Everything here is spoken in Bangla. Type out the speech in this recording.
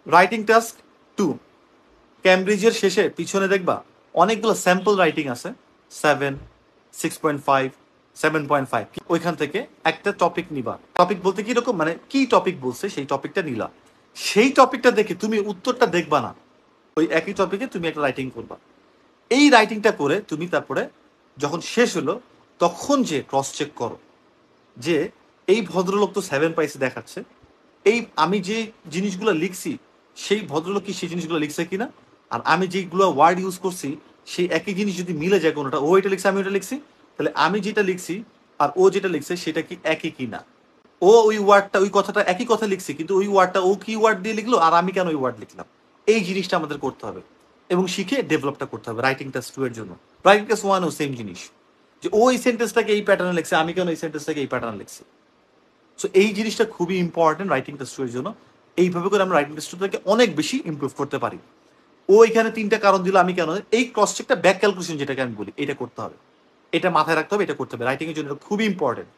রাইটিং টাস্ক 2, ক্যামব্রিজের শেষে পিছনে দেখবা অনেকগুলো স্যাম্পল রাইটিং আছে, 7, 6.5, 7.5। ওইখান থেকে একটা টপিক নিবা। টপিক বলতে কি রকম, মানে কি টপিক বলছে সেই টপিকটা নিলা। সেই টপিকটা দেখে তুমি উত্তরটা দেখবা না, ওই একই টপিকে তুমি একটা রাইটিং করবা। এই রাইটিংটা করে তুমি তারপরে যখন শেষ হলো তখন যে ক্রস চেক করো যে এই ভদ্রলোক তো 7 পাইছে দেখাচ্ছে, এই আমি যে জিনিসগুলো লিখছি সেই ভদ্রলোক কি সেই জিনিসগুলো লিখছে কিনা, আর আমি যেগুলো ওয়ার্ড ইউজ করছি সেই একই জিনিস যদি মিলে যায়, কোনোটা ও এটা লিখছে আমি ওটা লিখছি, তাহলে আমি যেটা লিখছি আর ও যেটা লিখছে সেটা কি একই কিনা। ও ওই ওয়ার্ডটা ওই কথাটা একই কথা লিখছে কিন্তু ওই ওয়ার্ডটা ও কি ওয়ার্ড দিয়ে লিখলো আর আমি কেন ওই ওয়ার্ড লিখলাম, এই জিনিসটা আমাদের করতে হবে এবং শিখে ডেভেলপটা করতে হবে রাইটিং টাস্ক 2 এর জন্য। রাইটিং টাস্ক 1 ও সেম জিনিস, যে ও এই সেন্টেন্সটাকে এই প্যাটার্নে লিখছে আমি কেন এই সেন্টেন্সটাকে এই প্যাটার্নে লিখছি। সো এই জিনিসটা খুবই ইম্পর্টেন্ট রাইটিং টেস্ট এর জন্য। এইভাবে করে আমরা রাইটিং টেস্টটাকে অনেক বেশি ইমপ্রুভ করতে পারি। ও এখানে 3টা কারণ দিল আমি কেন, এই ক্রস চেকটা ব্যাক ক্যালকুলেশন যেটাকে আমি বলি এটা করতে হবে, এটা মাথায় রাখতে হবে, এটা করতে হবে, রাইটিং এর জন্য এটা খুবই ইম্পর্টেন্ট।